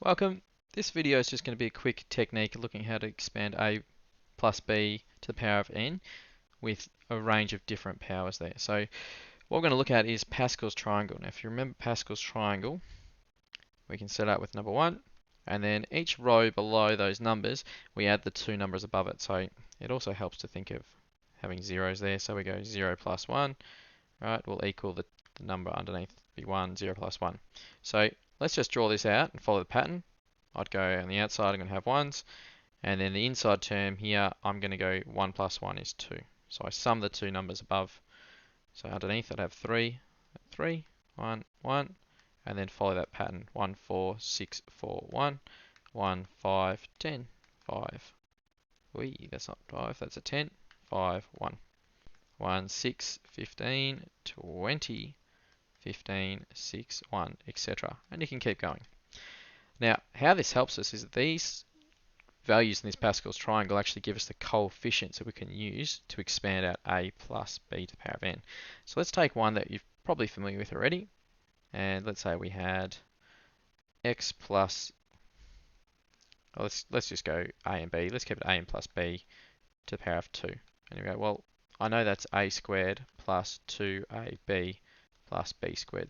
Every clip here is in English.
Welcome. This video is just going to be a quick technique looking how to expand a plus b to the power of n with a range of different powers there. So what we're going to look at is Pascal's triangle. Now if you remember Pascal's triangle, we can set out with number 1, and then each row below those numbers we add the two numbers above it. So it also helps to think of having zeros there. So we go 0 plus 1, right, will equal the number underneath be 1, 0 plus 1. So let's just draw this out and follow the pattern. I'd go on the outside, I'm going to have 1s, and then the inside term here, I'm going to go 1 plus 1 is 2. So I sum the two numbers above. So underneath I'd have 3, 3, 1, 1, and then follow that pattern. 1, 4, 6, 4, 1, 1, 5, 10, 5. Wee, that's not 5, that's a 10, 5, 1. 1, 6, 15, 20, 15, 6, 1, etc. And you can keep going. Now, how this helps us is that these values in this Pascal's triangle actually give us the coefficients that we can use to expand out a plus b to the power of n. So let's take one that you're probably familiar with already, and let's say we had x plus, well, let's just go a and b. Let's keep it a plus b to the power of 2. And you go, well, I know that's a squared plus 2ab plus b squared.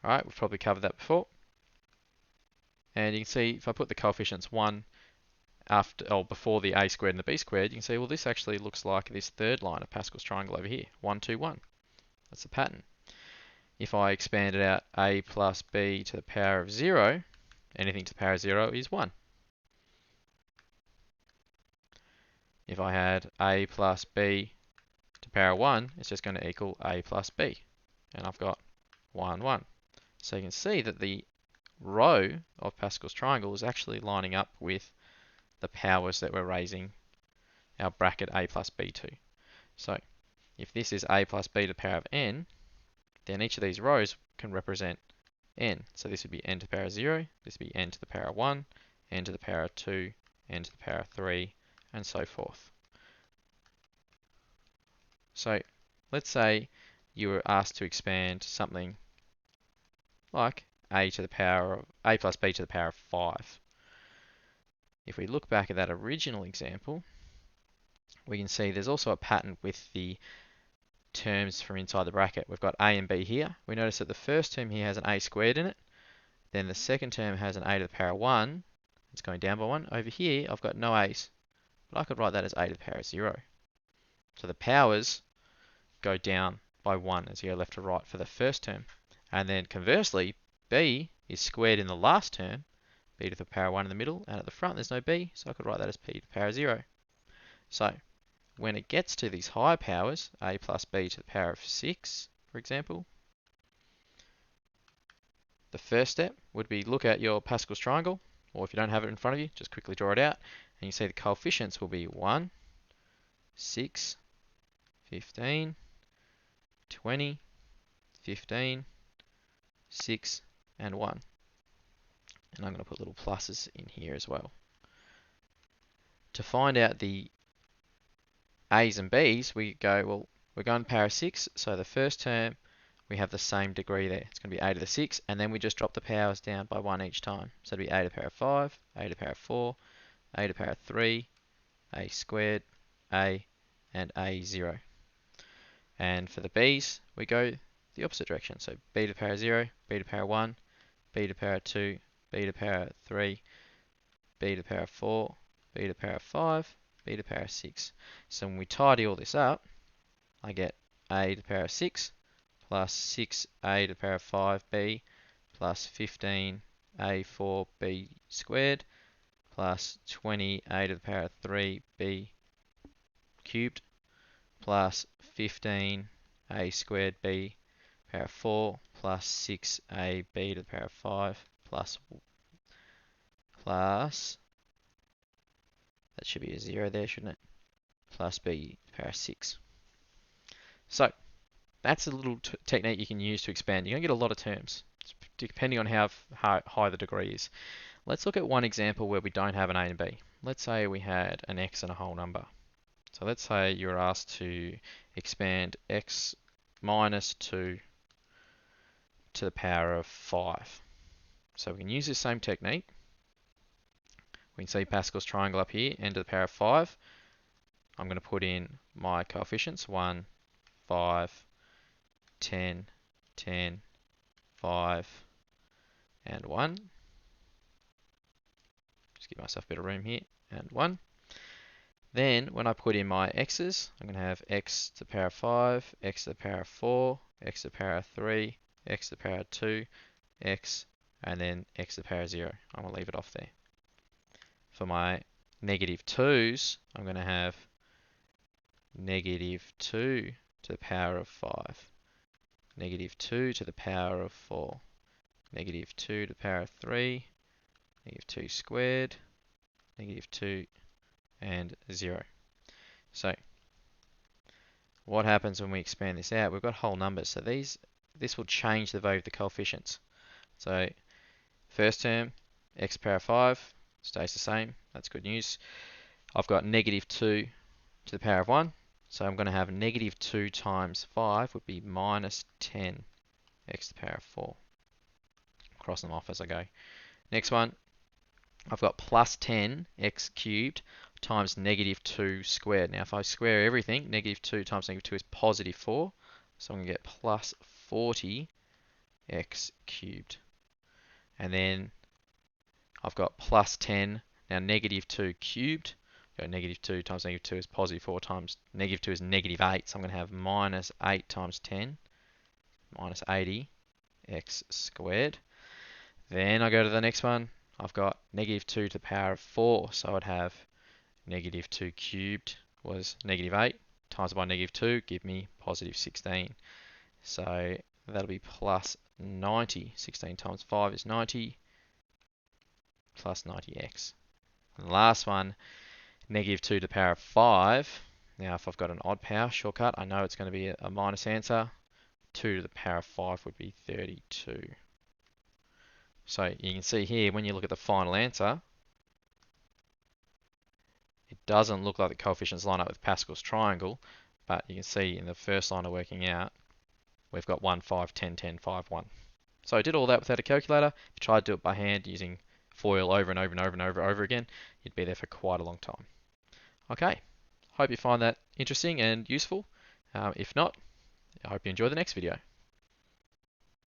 Alright, we've probably covered that before. And you can see if I put the coefficients 1 after or before the a squared and the b squared, you can see, well, this actually looks like this third line of Pascal's triangle over here, 1, 2, 1. That's the pattern. If I expanded out a plus b to the power of 0, anything to the power of 0 is 1. If I had a plus b to the power of 1, it's just going to equal a plus b. And I've got 1, 1. So you can see that the row of Pascal's triangle is actually lining up with the powers that we're raising our bracket a plus b to. So if this is a plus b to the power of n, then each of these rows can represent n. So this would be n to the power of 0, this would be n to the power of 1, n to the power of 2, n to the power of 3, and so forth. So let's say you were asked to expand something like a to the power of a plus b to the power of 5. If we look back at that original example, we can see there's also a pattern with the terms from inside the bracket. We've got a and b here. We notice that the first term here has an a squared in it. Then the second term has an a to the power of 1. It's going down by 1. Over here, I've got no a's, but I could write that as a to the power of 0. So the powers go down by 1 as you go left to right for the first term. And then conversely, b is squared in the last term, b to the power of 1 in the middle, and at the front there's no b, so I could write that as p to the power of 0. So when it gets to these higher powers, a plus b to the power of 6, for example, the first step would be look at your Pascal's triangle, or if you don't have it in front of you, just quickly draw it out, and you see the coefficients will be 1, 6, 15, 20, 15, 6, and 1. And I'm going to put little pluses in here as well. To find out the a's and b's, we go, well, we're going to power of 6, so the first term we have the same degree there. It's going to be a to the 6, and then we just drop the powers down by 1 each time. So it'll be a to the power of 5, a to the power of 4, a to the power of 3, a squared, a, and a 0. And for the b's, we go the opposite direction. So b to the power of 0, b to the power of 1, b to the power of 2, b to the power of 3, b to the power of 4, b to the power of 5, b to the power of 6. So when we tidy all this up, I get a to the power of 6 plus 6a to the power of 5b plus 15a 4b squared plus 20a to the power of 3b cubed plus 15a squared b power of 4 plus 6ab to the power of 5 plus that should be a 0 there, shouldn't it? Plus b to the power of 6. So that's a little technique you can use to expand. You're going to get a lot of terms, depending on how high the degree is. Let's look at one example where we don't have an a and b. Let's say we had an x and a whole number. So let's say you're asked to expand x minus 2 to the power of 5. So we can use this same technique. We can see Pascal's triangle up here, n to the power of 5. I'm going to put in my coefficients, 1, 5, 10, 10, 5, and 1. Just give myself a bit of room here, and 1. Then, when I put in my x's, I'm going to have x to the power of 5, x to the power of 4, x to the power of 3, x to the power of 2, x, and then x to the power of 0. I'm going to leave it off there. For my negative 2's, I'm going to have negative 2 to the power of 5, negative 2 to the power of 4, negative 2 to the power of 3, negative 2 squared, negative 2, and 0. So, what happens when we expand this out? We've got whole numbers, so this will change the value of the coefficients. So, first term, x to the power of 5, stays the same. That's good news. I've got negative 2 to the power of 1. So I'm going to have negative 2 times 5 would be minus 10 x to the power of 4. Cross them off as I go. Next one, I've got plus 10 x cubed times negative 2 squared. Now if I square everything, negative 2 times negative 2 is positive 4. So I'm going to get plus 40 x cubed. And then I've got plus 10. Now negative 2 cubed. Go negative 2 times negative 2 is positive 4 times negative 2 is negative 8. So I'm going to have minus 8 times 10, minus 80 x squared. Then I go to the next one. I've got negative 2 to the power of 4. So I'd have negative 2 cubed was negative 8 times by negative 2 give me positive 16. So that'll be plus 90. 16 times 5 is 90 plus 90x. And the last one, negative 2 to the power of 5. Now, if I've got an odd power shortcut, I know it's going to be a minus answer. 2 to the power of 5 would be 32. So you can see here, when you look at the final answer, it doesn't look like the coefficients line up with Pascal's triangle, but you can see in the first line of working out, we've got 1, 5, 10, 10, 5, 1. So I did all that without a calculator. If you tried to do it by hand using foil over and over and over and over again, you'd be there for quite a long time. Okay, hope you find that interesting and useful. If not, I hope you enjoy the next video.